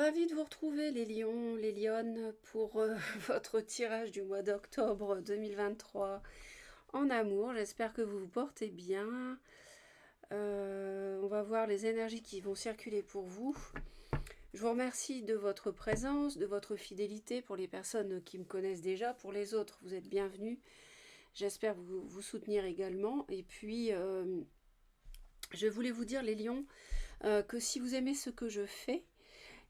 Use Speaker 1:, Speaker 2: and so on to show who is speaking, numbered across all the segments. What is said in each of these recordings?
Speaker 1: Ravie de vous retrouver les lions, les lionnes, pour votre tirage du mois d'octobre 2023 en amour. J'espère que vous vous portez bien. On va voir les énergies qui vont circuler pour vous. Je vous remercie de votre présence, de votre fidélité pour les personnes qui me connaissent déjà. Pour les autres, vous êtes bienvenus. J'espère vous soutenir également. Et puis, je voulais vous dire, les lions, que si vous aimez ce que je fais,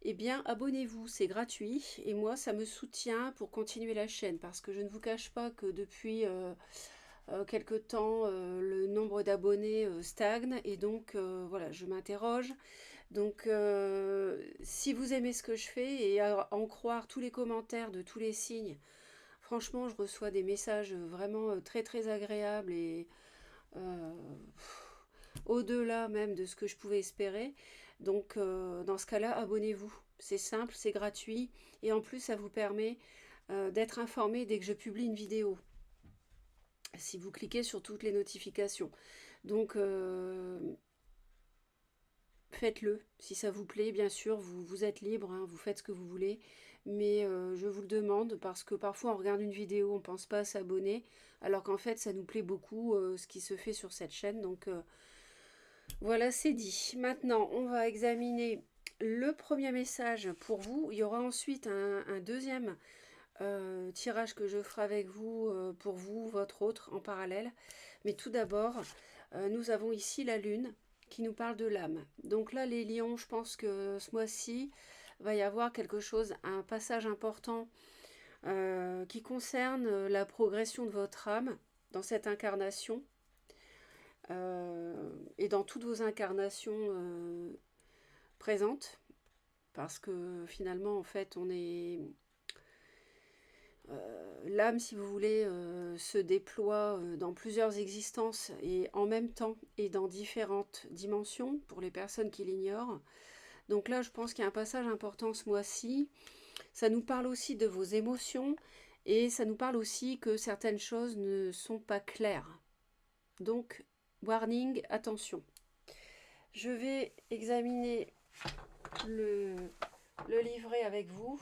Speaker 1: eh bien, abonnez-vous, c'est gratuit et moi, ça me soutient pour continuer la chaîne parce que je ne vous cache pas que depuis quelque temps, le nombre d'abonnés stagne et donc voilà, je m'interroge. Donc, si vous aimez ce que je fais et à en croire tous les commentaires de tous les signes, franchement, je reçois des messages vraiment très très agréables et euh, au-delà même de ce que je pouvais espérer. Donc dans ce cas-là, abonnez-vous. C'est simple, c'est gratuit et en plus ça vous permet d'être informé dès que je publie une vidéo. Si vous cliquez sur toutes les notifications. Donc faites-le. Si ça vous plaît, bien sûr, vous êtes libre, hein, vous faites ce que vous voulez. Mais je vous le demande parce que parfois on regarde une vidéo, on ne pense pas à s'abonner, alors qu'en fait ça nous plaît beaucoup ce qui se fait sur cette chaîne. Donc voilà, c'est dit. Maintenant, on va examiner le premier message pour vous. Il y aura ensuite un deuxième tirage que je ferai avec vous, pour vous, votre autre, en parallèle. Mais tout d'abord, nous avons ici la Lune qui nous parle de l'âme. Donc là, les lions, je pense que ce mois-ci, va y avoir quelque chose, un passage important qui concerne la progression de votre âme dans cette incarnation. Et dans toutes vos incarnations présentes, parce que finalement, en fait, on est l'âme, si vous voulez, se déploie dans plusieurs existences et en même temps et dans différentes dimensions pour les personnes qui l'ignorent. Donc là, je pense qu'il y a un passage important ce mois-ci. Ça nous parle aussi de vos émotions et ça nous parle aussi que certaines choses ne sont pas claires. Donc, warning, attention. Je vais examiner le livret avec vous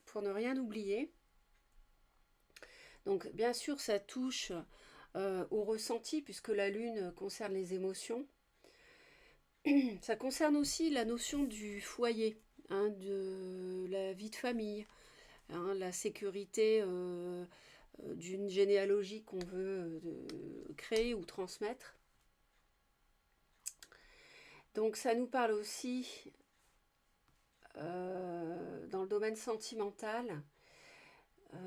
Speaker 1: pour ne rien oublier. Donc bien sûr ça touche au ressenti puisque la lune concerne les émotions. Ça concerne aussi la notion du foyer, hein, de la vie de famille, hein, la sécurité d'une généalogie qu'on veut créer ou transmettre. Donc ça nous parle aussi dans le domaine sentimental.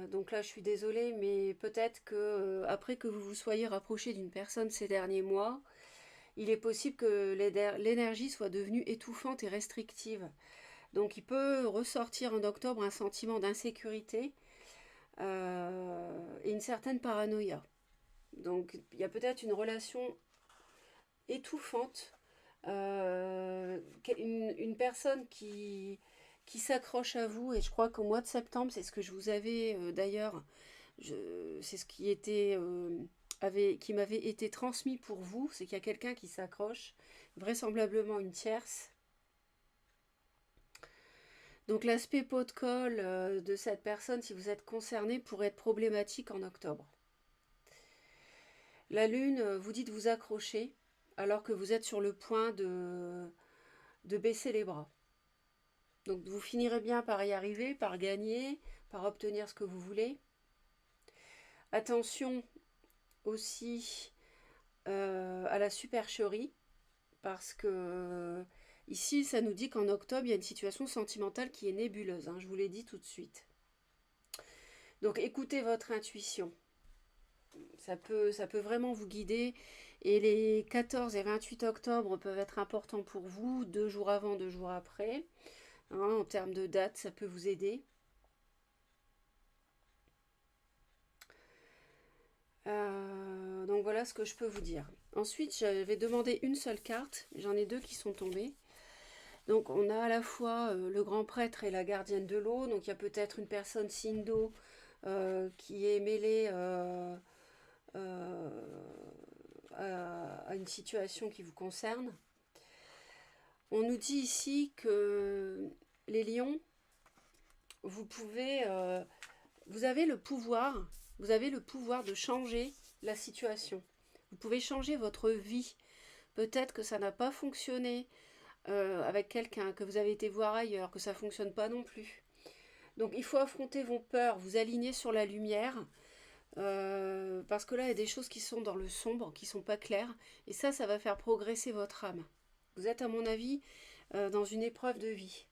Speaker 1: Donc là, je suis désolée, mais peut-être que après que vous vous soyez rapproché d'une personne ces derniers mois, il est possible que l'énergie soit devenue étouffante et restrictive. Donc il peut ressortir en octobre un sentiment d'insécurité et une certaine paranoïa. Donc il y a peut-être une relation étouffante, une personne qui s'accroche à vous, et je crois qu'au mois de septembre, c'est ce que je vous avais d'ailleurs, c'est ce qui était qui m'avait été transmis pour vous, c'est qu'il y a quelqu'un qui s'accroche, vraisemblablement une tierce. Donc l'aspect pot de colle de cette personne, si vous êtes concerné, pourrait être problématique en octobre. La lune vous dit de vous accrocher alors que vous êtes sur le point de baisser les bras. Donc vous finirez bien par y arriver, par gagner, par obtenir ce que vous voulez. Attention aussi à la supercherie, parce que ici ça nous dit qu'en octobre il y a une situation sentimentale qui est nébuleuse, hein, je vous l'ai dit tout de suite. Donc écoutez votre intuition. Ça peut vraiment vous guider. Et les 14 et 28 octobre peuvent être importants pour vous, 2 jours avant, 2 jours après. Hein, en termes de date, ça peut vous aider. Donc voilà ce que je peux vous dire. Ensuite, j'avais demandé une seule carte. J'en ai 2 qui sont tombées. Donc on a à la fois le grand prêtre et la gardienne de l'eau. Donc il y a peut-être une personne signe d'eau qui est mêlée à une situation qui vous concerne. On nous dit ici que les lions, vous pouvez, vous avez le pouvoir, de changer la situation. Vous pouvez changer votre vie. Peut-être que ça n'a pas fonctionné avec quelqu'un, que vous avez été voir ailleurs, que ça ne fonctionne pas non plus. Donc il faut affronter vos peurs, vous aligner sur la lumière, parce que là il y a des choses qui sont dans le sombre, qui sont pas claires, et ça va faire progresser votre âme. Vous êtes à mon avis dans une épreuve de vie.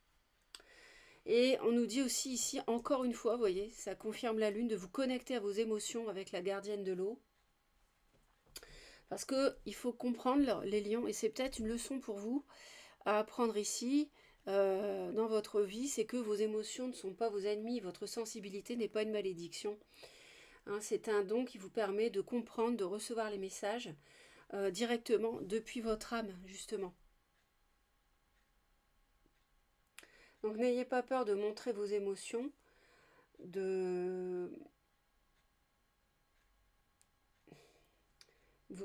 Speaker 1: Et on nous dit aussi ici, encore une fois, vous voyez, ça confirme la lune, de vous connecter à vos émotions avec la gardienne de l'eau. Parce que il faut comprendre les lions, et c'est peut-être une leçon pour vous à apprendre ici, dans votre vie, c'est que vos émotions ne sont pas vos ennemis, votre sensibilité n'est pas une malédiction. Hein, c'est un don qui vous permet de comprendre, de recevoir les messages directement depuis votre âme, justement. Donc n'ayez pas peur de montrer vos émotions,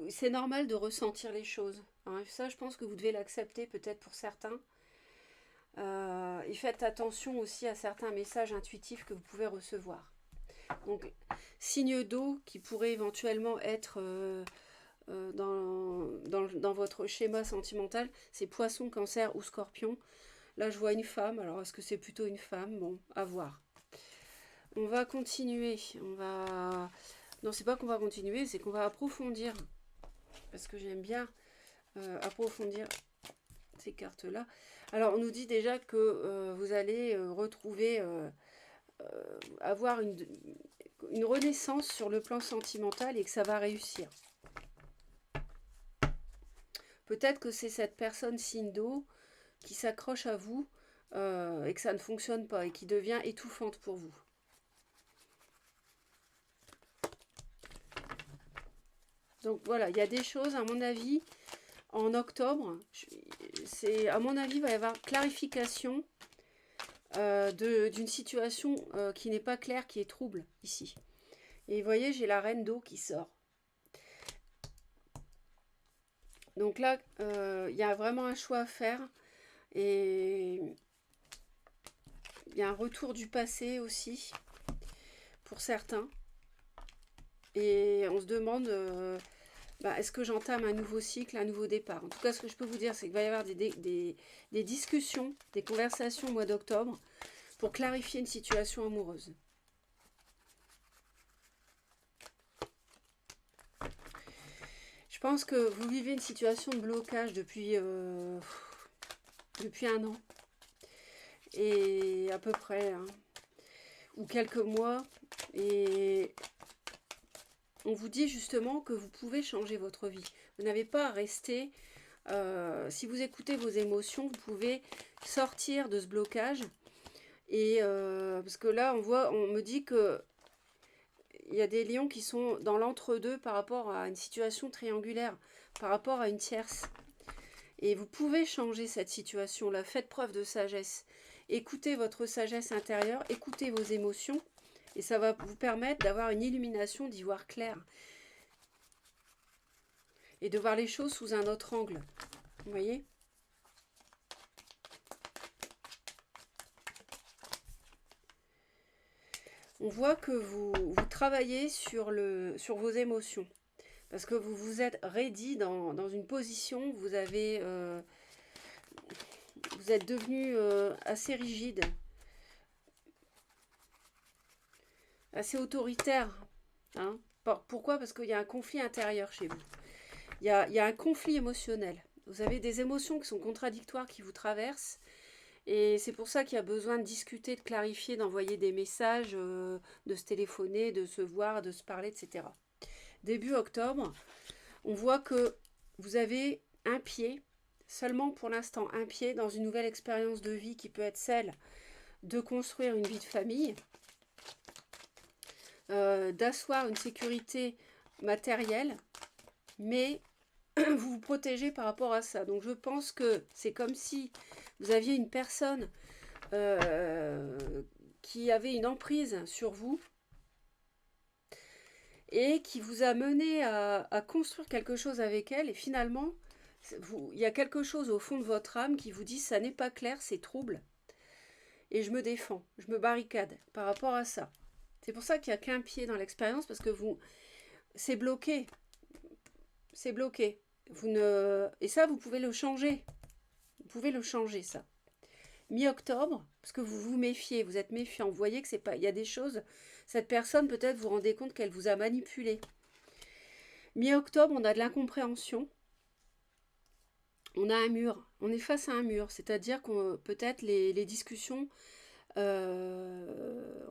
Speaker 1: c'est normal de ressentir les choses. Hein. Ça, je pense que vous devez l'accepter peut-être pour certains. Et faites attention aussi à certains messages intuitifs que vous pouvez recevoir. Donc, signe d'eau qui pourrait éventuellement être dans votre schéma sentimental, c'est poisson, cancer ou scorpion. Là, je vois une femme. Alors, est-ce que c'est plutôt une femme? Bon, à voir. On va continuer. Non, c'est pas qu'on va continuer, c'est qu'on va approfondir. Parce que j'aime bien approfondir ces cartes-là. Alors, on nous dit déjà que vous allez retrouver, avoir une renaissance sur le plan sentimental et que ça va réussir. Peut-être que c'est cette personne signe d'eau qui s'accroche à vous et que ça ne fonctionne pas et qui devient étouffante pour vous. Donc voilà, il y a des choses, à mon avis, en octobre, à mon avis, il va y avoir clarification d'une situation qui n'est pas claire, qui est trouble ici. Et vous voyez, j'ai la reine d'eau qui sort. Donc là, il y a vraiment un choix à faire. Et il y a un retour du passé aussi, pour certains. Et on se demande, est-ce que j'entame un nouveau cycle, un nouveau départ? En tout cas, ce que je peux vous dire, c'est qu'il va y avoir des discussions, des conversations au mois d'octobre pour clarifier une situation amoureuse. Je pense que vous vivez une situation de blocage depuis un an. Et à peu près, hein, ou quelques mois. Et on vous dit justement que vous pouvez changer votre vie. Vous n'avez pas à rester. Si vous écoutez vos émotions, vous pouvez sortir de ce blocage. Et parce que là, on me dit que il y a des lions qui sont dans l'entre-deux par rapport à une situation triangulaire, par rapport à une tierce. Et vous pouvez changer cette situation-là. Faites preuve de sagesse. Écoutez votre sagesse intérieure, écoutez vos émotions. Et ça va vous permettre d'avoir une illumination, d'y voir clair. Et de voir les choses sous un autre angle. Vous voyez ? On voit que vous travaillez sur vos émotions. Parce que vous vous êtes ready dans une position, vous êtes devenu assez rigide, assez autoritaire. Hein. Pourquoi? Parce qu'il y a un conflit intérieur chez vous. Il y a un conflit émotionnel. Vous avez des émotions qui sont contradictoires, qui vous traversent. Et c'est pour ça qu'il y a besoin de discuter, de clarifier, d'envoyer des messages, de se téléphoner, de se voir, de se parler, etc. Début octobre, on voit que vous avez un pied, seulement pour l'instant un pied, dans une nouvelle expérience de vie qui peut être celle de construire une vie de famille, d'asseoir une sécurité matérielle, mais vous vous protégez par rapport à ça. Donc je pense que c'est comme si vous aviez une personne qui avait une emprise sur vous et qui vous a mené à construire quelque chose avec elle. Et finalement, il y a quelque chose au fond de votre âme qui vous dit ça n'est pas clair, c'est trouble. et je me défends, je me barricade par rapport à ça. C'est pour ça qu'il n'y a qu'un pied dans l'expérience, parce que c'est bloqué. C'est bloqué. Et ça, vous pouvez le changer. Vous pouvez le changer, ça. Mi-octobre, parce que vous vous méfiez, vous êtes méfiant. Vous voyez que c'est pas. Il y a des choses. Cette personne, peut-être, vous vous rendez compte qu'elle vous a manipulé. Mi-octobre, on a de l'incompréhension. On a un mur. On est face à un mur. C'est-à-dire que peut-être les discussions, on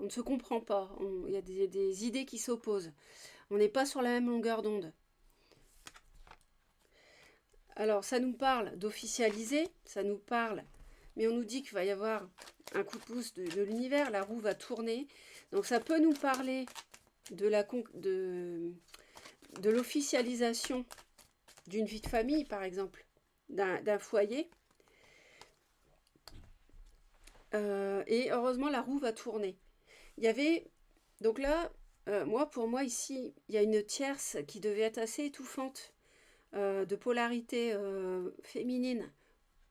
Speaker 1: ne se comprend pas. Il y a des idées qui s'opposent. On n'est pas sur la même longueur d'onde. Alors, ça nous parle d'officialiser, ça nous parle, mais on nous dit qu'il va y avoir un coup de pouce de l'univers, la roue va tourner. Donc, ça peut nous parler de l'officialisation d'une vie de famille, par exemple, d'un foyer. Et heureusement, la roue va tourner. Il y avait... Donc là, pour moi, ici, il y a une tierce qui devait être assez étouffante. De polarité féminine,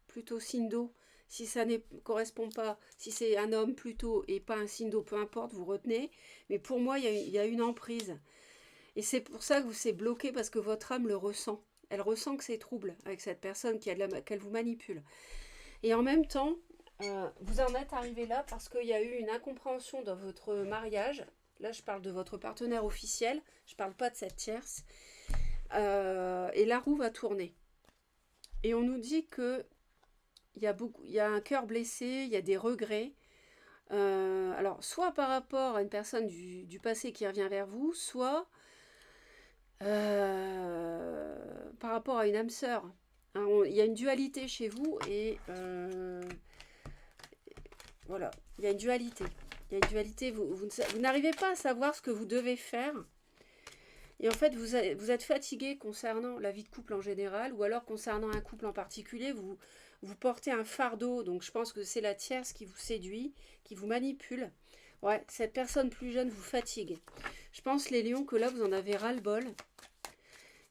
Speaker 1: plutôt signe d'eau. Si ça ne correspond pas, si c'est un homme plutôt et pas un signe d'eau, peu importe, vous retenez. Mais pour moi, il y a une emprise. Et c'est pour ça que vous c'est bloqué, parce que votre âme le ressent. Elle ressent que c'est trouble avec cette personne qu'elle vous manipule. Et en même temps, vous en êtes arrivé là parce qu'il y a eu une incompréhension dans votre mariage. Là, je parle de votre partenaire officiel. Je ne parle pas de cette tierce. Et la roue va tourner. Et on nous dit que il y a un cœur blessé, il y a des regrets. Alors, soit par rapport à une personne du passé qui revient vers vous, soit par rapport à une âme sœur. Hein, il y a une dualité chez vous et voilà, il y a une dualité. Il y a une dualité, vous n'arrivez pas à savoir ce que vous devez faire. Et en fait, vous êtes fatigué concernant la vie de couple en général, ou alors concernant un couple en particulier, vous portez un fardeau, donc je pense que c'est la tierce qui vous séduit, qui vous manipule. Ouais, cette personne plus jeune vous fatigue. Je pense, les lions, que là, vous en avez ras-le-bol,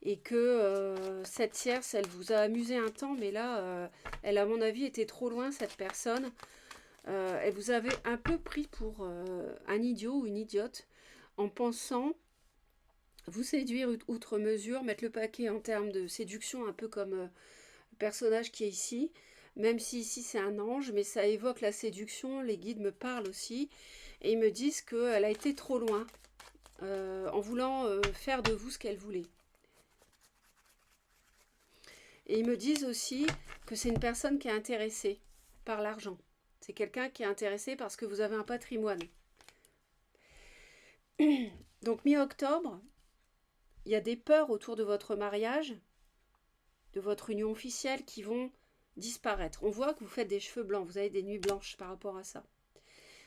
Speaker 1: et que cette tierce, elle vous a amusé un temps, mais là, elle, à mon avis, était trop loin, cette personne. Elle vous avait un peu pris pour un idiot ou une idiote, en pensant vous séduire outre mesure, mettre le paquet en termes de séduction, un peu comme le personnage qui est ici, même si ici c'est un ange, mais ça évoque la séduction, les guides me parlent aussi, et ils me disent qu'elle a été trop loin, en voulant faire de vous ce qu'elle voulait. Et ils me disent aussi que c'est une personne qui est intéressée par l'argent. C'est quelqu'un qui est intéressé parce que vous avez un patrimoine. Donc mi-octobre, il y a des peurs autour de votre mariage, de votre union officielle, qui vont disparaître. On voit que vous faites des cheveux blancs, vous avez des nuits blanches par rapport à ça.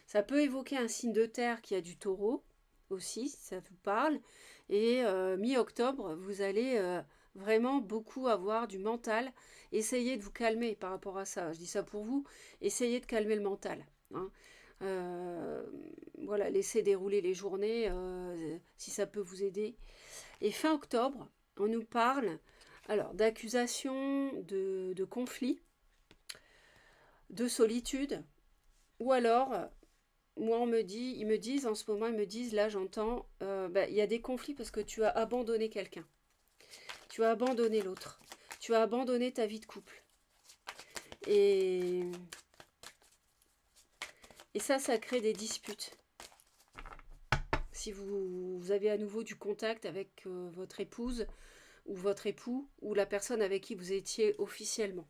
Speaker 1: Ça peut évoquer un signe de terre qui a du taureau aussi, si ça vous parle. Et mi-octobre, vous allez vraiment beaucoup avoir du mental. Essayez de vous calmer par rapport à ça. Je dis ça pour vous. Essayez de calmer le mental. Hein. Voilà, laissez dérouler les journées si ça peut vous aider. Et fin octobre, on nous parle alors d'accusations, de conflits, de solitude, ou alors, moi ils me disent en ce moment, ils me disent, là j'entends, il y a des conflits parce que tu as abandonné quelqu'un, tu as abandonné l'autre, tu as abandonné ta vie de couple. Et ça crée des disputes. Si vous avez à nouveau du contact avec votre épouse, ou votre époux, ou la personne avec qui vous étiez officiellement.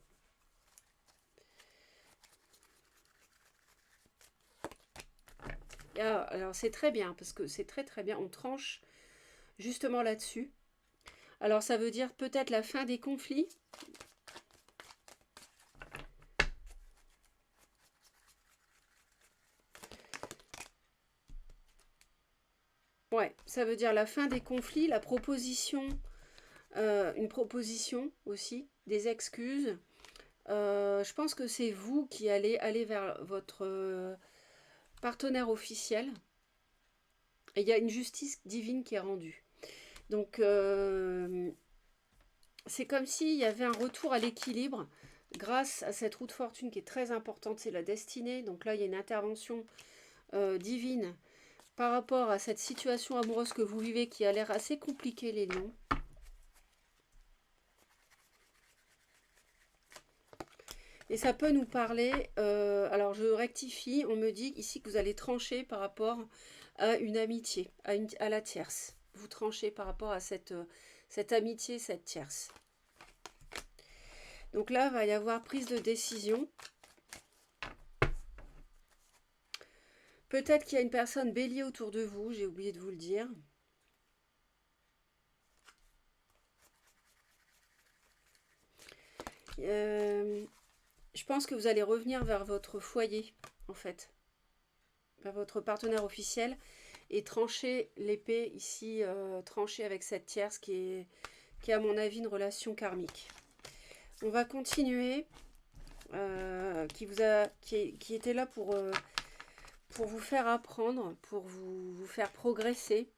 Speaker 1: Alors c'est très bien, parce que c'est très très bien, on tranche justement là-dessus. Alors ça veut dire peut-être la fin des conflits. Ouais, ça veut dire la fin des conflits, la proposition, une proposition aussi, des excuses. Je pense que c'est vous qui allez aller vers votre partenaire officiel. Et il y a une justice divine qui est rendue. Donc, c'est comme s'il y avait un retour à l'équilibre. grâce à cette roue de fortune qui est très importante, c'est la destinée. Donc là, il y a une intervention divine par rapport à cette situation amoureuse que vous vivez qui a l'air assez compliquée, les lions. Et ça peut nous parler, alors je rectifie, on me dit ici que vous allez trancher par rapport à une amitié, à la tierce. Vous tranchez par rapport à cette amitié, cette tierce. Donc là, il va y avoir prise de décision. Peut-être qu'il y a une personne bélier autour de vous, j'ai oublié de vous le dire. Je pense que vous allez revenir vers votre foyer, en fait, vers votre partenaire officiel, et trancher l'épée ici, trancher avec cette tierce qui est, à mon avis, une relation karmique. On va continuer, qui était là pour vous faire apprendre, pour vous faire progresser.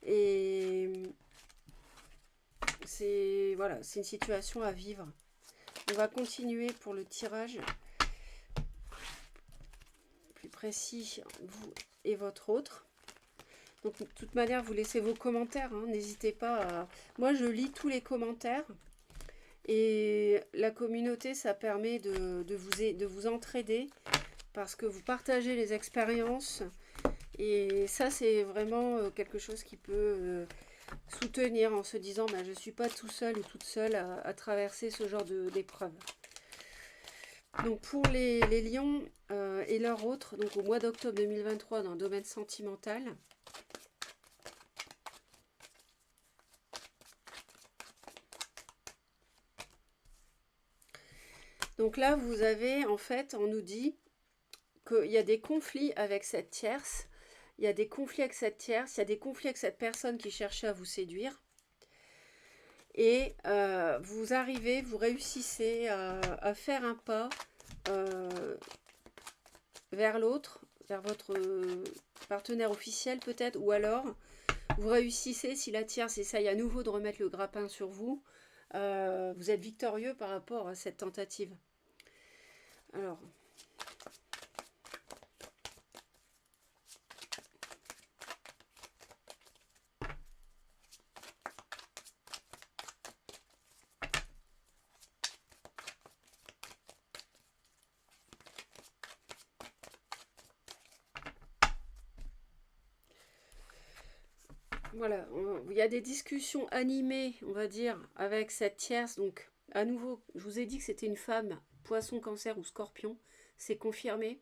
Speaker 1: Et c'est voilà, c'est une situation à vivre. On va continuer pour le tirage plus précis, vous et votre autre. Donc de toute manière, vous laissez vos commentaires, hein, n'hésitez pas à... Moi, je lis tous les commentaires. Et la communauté, ça permet de vous entraider parce que vous partagez les expériences. Et ça, c'est vraiment quelque chose qui peut soutenir en se disant je ne suis pas tout seul ou toute seule à traverser ce genre d'épreuve. Donc pour les lions et leurs autres, donc au mois d'octobre 2023 dans le domaine sentimental, donc là vous avez en fait, on nous dit qu'il y a des conflits avec cette tierce, il y a des conflits avec cette tierce, il y a des conflits avec cette personne qui cherchait à vous séduire. Et vous arrivez, vous réussissez à faire un pas vers l'autre, vers votre partenaire officiel peut-être, ou alors vous réussissez, si la tierce essaye à nouveau de remettre le grappin sur vous, vous êtes victorieux par rapport à cette tentative. Alors... Voilà, il y a des discussions animées, on va dire, avec cette tierce. Donc, à nouveau, je vous ai dit que c'était une femme, poisson, cancer ou scorpion. C'est confirmé.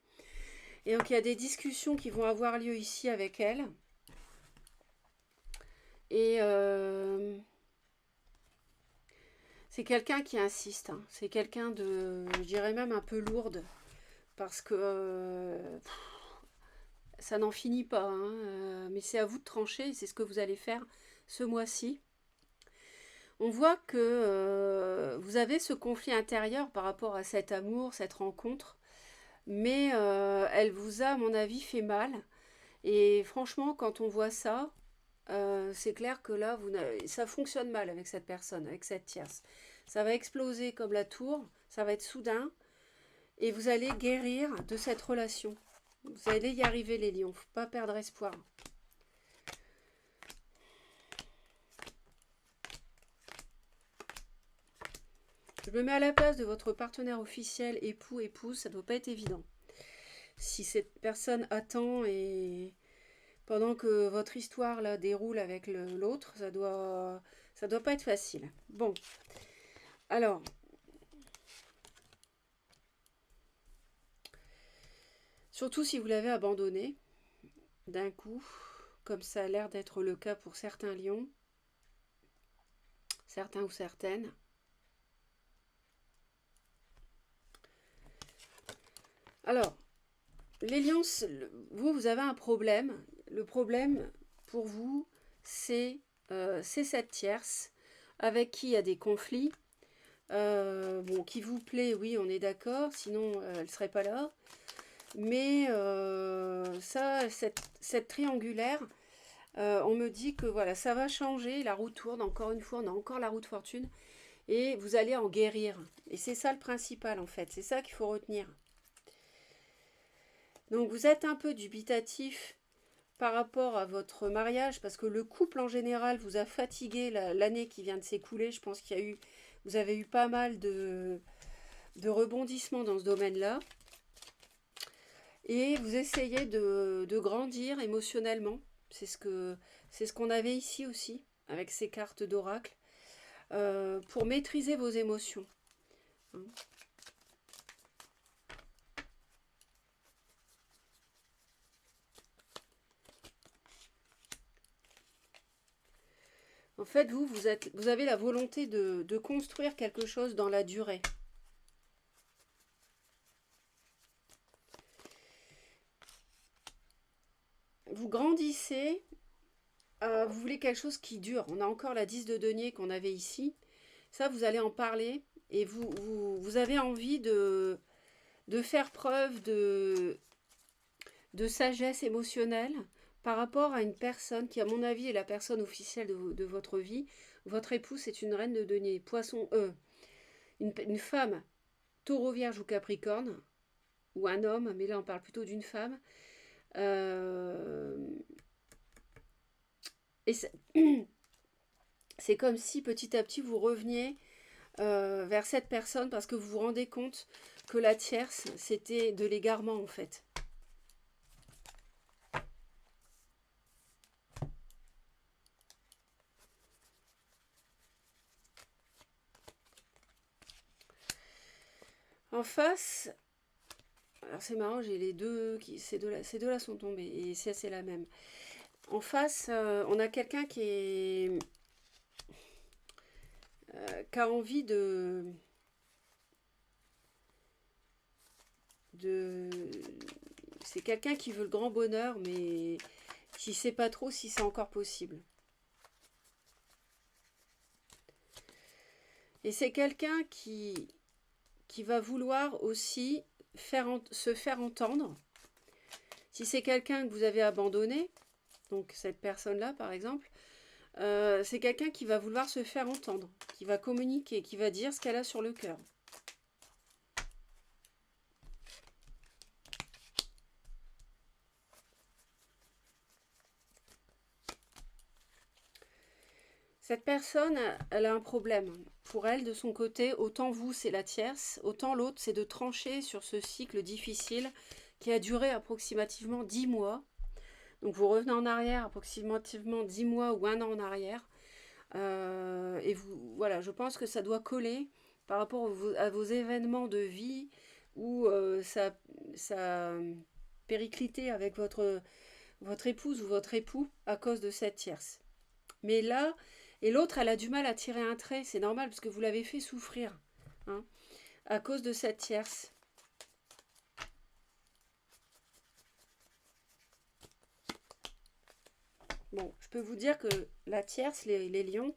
Speaker 1: Et donc, il y a des discussions qui vont avoir lieu ici avec elle. Et c'est quelqu'un qui insiste. Hein. C'est quelqu'un de, je dirais même un peu lourde. Parce que ça n'en finit pas. Hein. Mais c'est à vous de trancher. C'est ce que vous allez faire ce mois-ci. On voit que vous avez ce conflit intérieur par rapport à cet amour, cette rencontre. Mais elle vous a, à mon avis, fait mal. Et franchement, quand on voit ça, c'est clair que là, ça fonctionne mal avec cette personne, avec cette tierce. Ça va exploser comme la tour, ça va être soudain, et vous allez guérir de cette relation. Vous allez y arriver, les lions. Faut pas perdre espoir. Je me mets à la place de votre partenaire officiel, époux, épouse, ça ne doit pas être évident. Si cette personne attend et pendant que votre histoire là déroule avec l'autre, ça doit pas être facile. Bon, alors, surtout si vous l'avez abandonné d'un coup, comme ça a l'air d'être le cas pour certains lions, certains ou certaines. Alors, les lions, vous avez un problème. Le problème pour vous, c'est cette tierce avec qui il y a des conflits. Bon, qui vous plaît, oui, on est d'accord, sinon elle ne serait pas là. Mais ça, cette triangulaire, on me dit que voilà, ça va changer, la roue tourne, encore une fois, on a encore la roue de fortune. et vous allez en guérir. Et c'est ça le principal en fait, c'est ça qu'il faut retenir. Donc vous êtes un peu dubitatif par rapport à votre mariage, parce que le couple en général vous a fatigué l'année qui vient de s'écouler. Je pense qu'il y a eu, vous avez eu pas mal de rebondissements dans ce domaine-là. Et vous essayez de grandir émotionnellement. C'est ce qu'on avait ici aussi, avec ces cartes d'oracle, pour maîtriser vos émotions. Hein. En fait, vous avez la volonté de construire quelque chose dans la durée. Vous grandissez, vous voulez quelque chose qui dure. On a encore la 10 de denier qu'on avait ici. Ça, vous allez en parler et vous avez envie de faire preuve de sagesse émotionnelle par rapport à une personne qui, à mon avis, est la personne officielle de votre vie. Votre épouse est une reine de denier, poisson, une femme, taureau, vierge ou capricorne, ou un homme, mais là on parle plutôt d'une femme. Et c'est comme si petit à petit vous reveniez vers cette personne parce que vous vous rendez compte que la tierce, c'était de l'égarement en fait. En face, alors c'est marrant, j'ai les deux, ces deux-là sont tombés, et c'est la même. En face, on a quelqu'un qui a envie c'est quelqu'un qui veut le grand bonheur, mais qui ne sait pas trop si c'est encore possible. Et c'est quelqu'un qui va vouloir aussi se faire entendre. Si c'est quelqu'un que vous avez abandonné, donc cette personne-là par exemple, c'est quelqu'un qui va vouloir se faire entendre, qui va communiquer, qui va dire ce qu'elle a sur le cœur. Cette personne, elle a un problème. Pour elle, de son côté, autant vous, c'est la tierce, autant l'autre, c'est de trancher sur ce cycle difficile qui a duré approximativement 10 mois. Donc vous revenez en arrière, approximativement 10 mois ou un an en arrière. Et voilà, je pense que ça doit coller par rapport à vos événements de vie où ça a périclité avec votre épouse ou votre époux à cause de cette tierce. Mais là, et l'autre, elle a du mal à tirer un trait. C'est normal parce que vous l'avez fait souffrir. Hein, à cause de cette tierce. Bon, je peux vous dire que la tierce, les lions,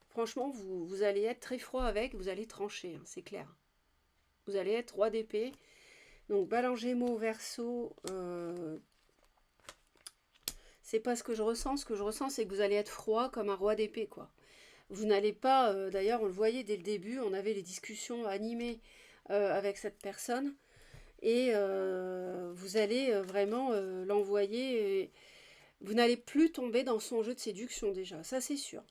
Speaker 1: franchement, vous allez être très froid avec, vous allez trancher, hein, c'est clair. Vous allez être roi d'épée. Donc, Balance Gémeaux, Verseau, c'est pas ce que je ressens. Ce que je ressens, c'est que vous allez être froid comme un roi d'épée, quoi. Vous n'allez pas, d'ailleurs, on le voyait dès le début, on avait les discussions animées avec cette personne. Et vous allez vraiment l'envoyer. Vous n'allez plus tomber dans son jeu de séduction déjà, ça c'est sûr.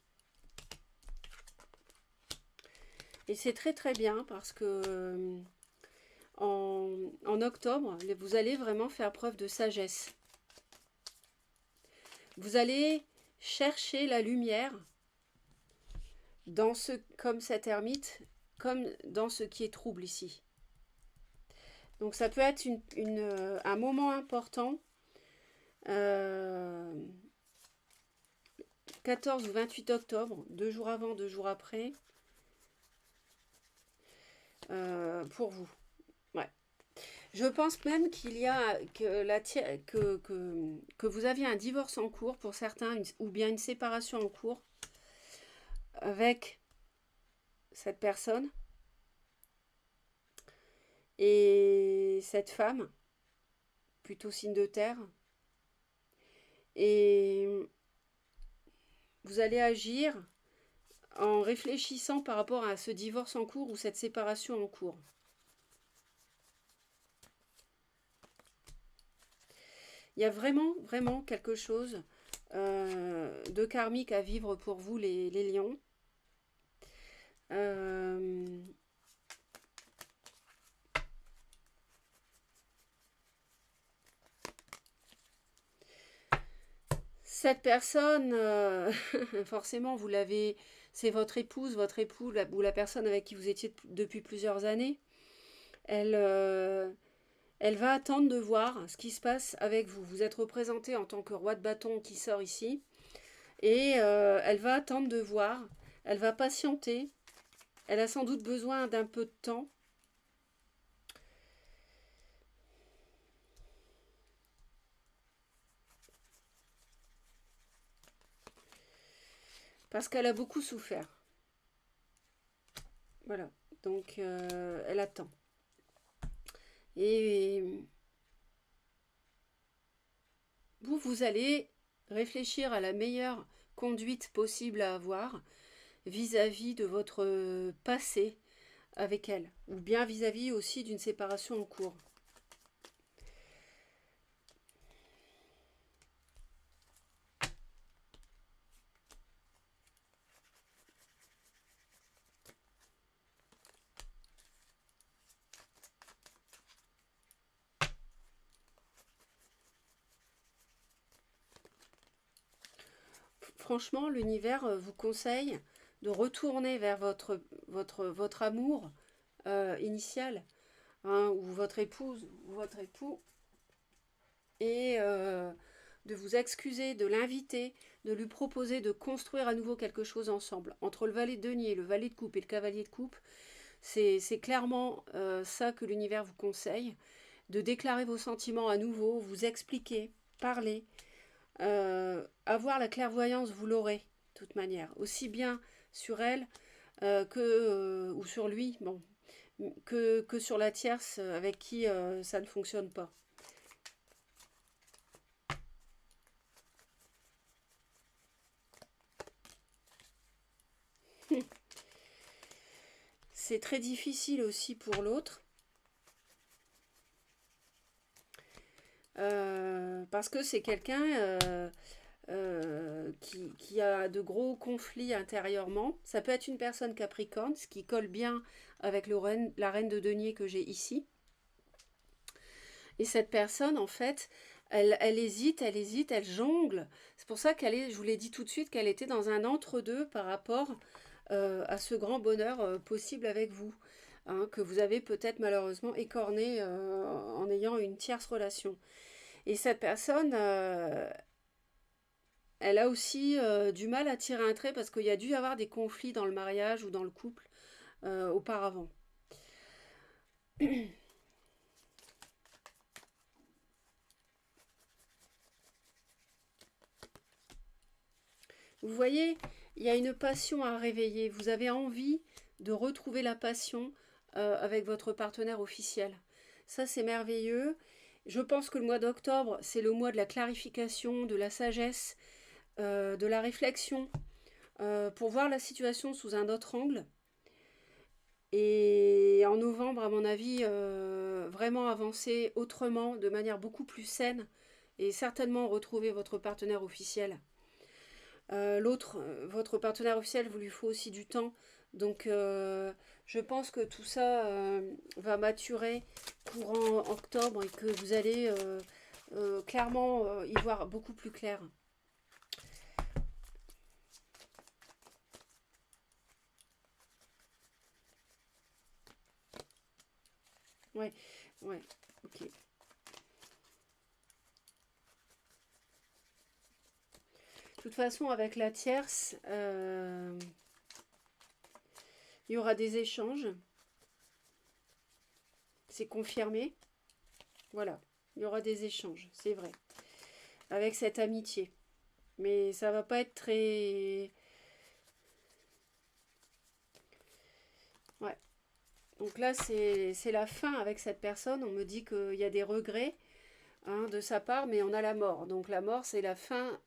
Speaker 1: Et c'est très très bien parce que en octobre, vous allez vraiment faire preuve de sagesse. Vous allez chercher la lumière dans comme cet ermite, comme dans ce qui est trouble ici. Donc ça peut être un moment important. 14 ou 28 octobre, 2 jours avant, 2 jours après, pour vous. Ouais. Je pense même qu'il y a que vous aviez un divorce en cours pour certains, ou bien une séparation en cours avec cette personne. Et cette femme, plutôt signe de terre. Et vous allez agir en réfléchissant par rapport à ce divorce en cours ou cette séparation en cours. Il y a vraiment, vraiment quelque chose de karmique à vivre pour vous, les lions. Cette personne, forcément, vous l'avez, c'est votre épouse, votre époux, ou la personne avec qui vous étiez depuis plusieurs années. Elle, elle va attendre de voir ce qui se passe avec vous. Vous êtes représenté en tant que roi de bâton qui sort ici. Et elle va attendre de voir. Elle va patienter. Elle a sans doute besoin d'un peu de temps. Parce qu'elle a beaucoup souffert. Voilà. Donc, elle attend. Et vous allez réfléchir à la meilleure conduite possible à avoir vis-à-vis de votre passé avec elle, ou bien vis-à-vis aussi d'une séparation en cours. Franchement, l'univers vous conseille de retourner vers votre amour initial, hein, ou votre épouse ou votre époux, et de vous excuser, de l'inviter, de lui proposer de construire à nouveau quelque chose ensemble. Entre le valet de denier, le valet de coupe et le cavalier de coupe, c'est clairement ça que l'univers vous conseille, de déclarer vos sentiments à nouveau, vous expliquer, parler. Avoir la clairvoyance, vous l'aurez, de toute manière, aussi bien sur elle ou sur lui, bon, que sur la tierce avec qui ça ne fonctionne pas. C'est très difficile aussi pour l'autre. Parce que c'est quelqu'un qui a de gros conflits intérieurement. Ça peut être une personne capricorne, ce qui colle bien avec la reine de denier que j'ai ici. Et cette personne, en fait, elle hésite, elle jongle. C'est pour ça qu'elle est, je vous l'ai dit tout de suite, qu'elle était dans un entre-deux par rapport à ce grand bonheur possible avec vous, hein, que vous avez peut-être malheureusement écorné en ayant une tierce relation. Et cette personne, elle a aussi du mal à tirer un trait parce qu'il y a dû y avoir des conflits dans le mariage ou dans le couple auparavant. Vous voyez, il y a une passion à réveiller. Vous avez envie de retrouver la passion avec votre partenaire officiel. Ça, c'est merveilleux. Je pense que le mois d'octobre, c'est le mois de la clarification, de la sagesse, de la réflexion, pour voir la situation sous un autre angle. Et en novembre, à mon avis, vraiment avancer autrement, de manière beaucoup plus saine, et certainement retrouver votre partenaire officiel. Votre partenaire officiel, vous lui faut aussi du temps. Donc, je pense que tout ça va maturer courant octobre et que vous allez clairement y voir beaucoup plus clair. Ouais, ouais, ok. De toute façon, avec la tierce, il y aura des échanges. C'est confirmé. Voilà, il y aura des échanges, c'est vrai. Avec cette amitié. Mais ça va pas être très... Ouais. Donc là, c'est la fin avec cette personne. On me dit qu'il y a des regrets, hein, de sa part, mais on a la mort. Donc la mort, c'est la fin.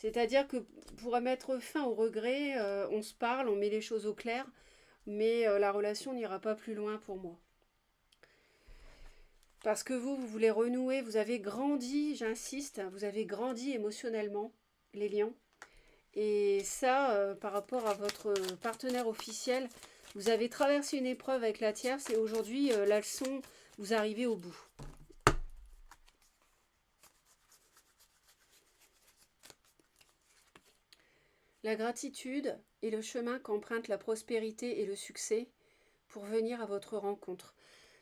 Speaker 1: C'est-à-dire que pour mettre fin au regret, on se parle, on met les choses au clair, mais la relation n'ira pas plus loin pour moi. Parce que vous voulez renouer, vous avez grandi, j'insiste, vous avez grandi émotionnellement, les lions. Et ça, par rapport à votre partenaire officiel, vous avez traversé une épreuve avec la tierce et aujourd'hui, la leçon, vous arrivez au bout. La gratitude est le chemin qu'emprunte la prospérité et le succès pour venir à votre rencontre.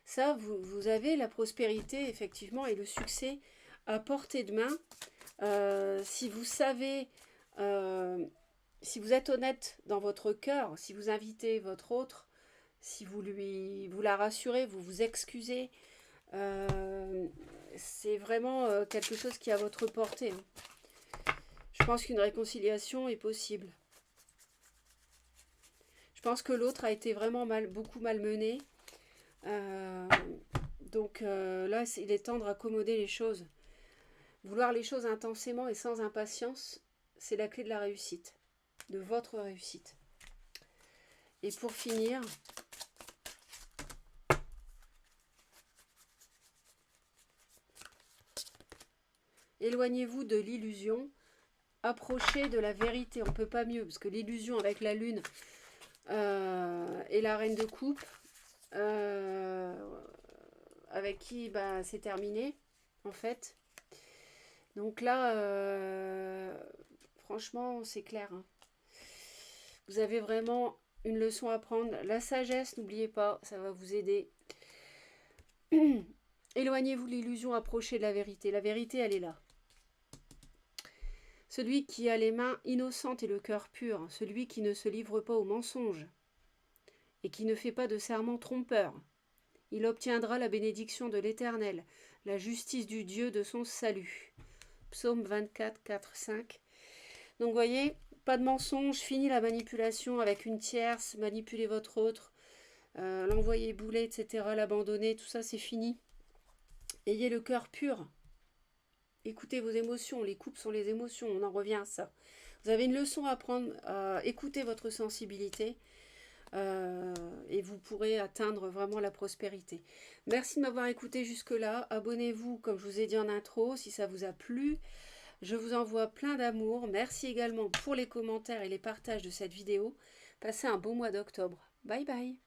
Speaker 1: Ça, vous avez la prospérité, effectivement, et le succès à portée de main. Si vous savez, si vous êtes honnête dans votre cœur, si vous invitez votre autre, si vous la rassurez, vous vous excusez, c'est vraiment quelque chose qui est à votre portée. Je pense qu'une réconciliation est possible. Je pense que l'autre a été vraiment beaucoup malmené. Donc là, il est temps de raccommoder les choses. Vouloir les choses intensément et sans impatience, c'est la clé de la réussite, de votre réussite. Et pour finir, éloignez-vous de l'illusion, approchez de la vérité. On ne peut pas mieux, parce que l'illusion avec la lune et la reine de coupe, avec qui c'est terminé, en fait. Donc là, franchement, c'est clair. Hein. Vous avez vraiment une leçon à prendre. La sagesse, n'oubliez pas, ça va vous aider. Éloignez-vous de l'illusion, approchez de la vérité. La vérité, elle est là. Celui qui a les mains innocentes et le cœur pur, celui qui ne se livre pas aux mensonges et qui ne fait pas de serment trompeur, il obtiendra la bénédiction de l'Éternel, la justice du Dieu de son salut. Psaume 24, 4, 5. Donc, voyez, pas de mensonge, fini la manipulation avec une tierce, manipuler votre autre, l'envoyer bouler, etc., l'abandonner, tout ça, c'est fini. Ayez le cœur pur. Écoutez vos émotions, les couples sont les émotions, on en revient à ça. Vous avez une leçon à prendre, écoutez votre sensibilité et vous pourrez atteindre vraiment la prospérité. Merci de m'avoir écouté jusque-là. Abonnez-vous, comme je vous ai dit en intro, si ça vous a plu. Je vous envoie plein d'amour. Merci également pour les commentaires et les partages de cette vidéo. Passez un bon mois d'octobre. Bye bye.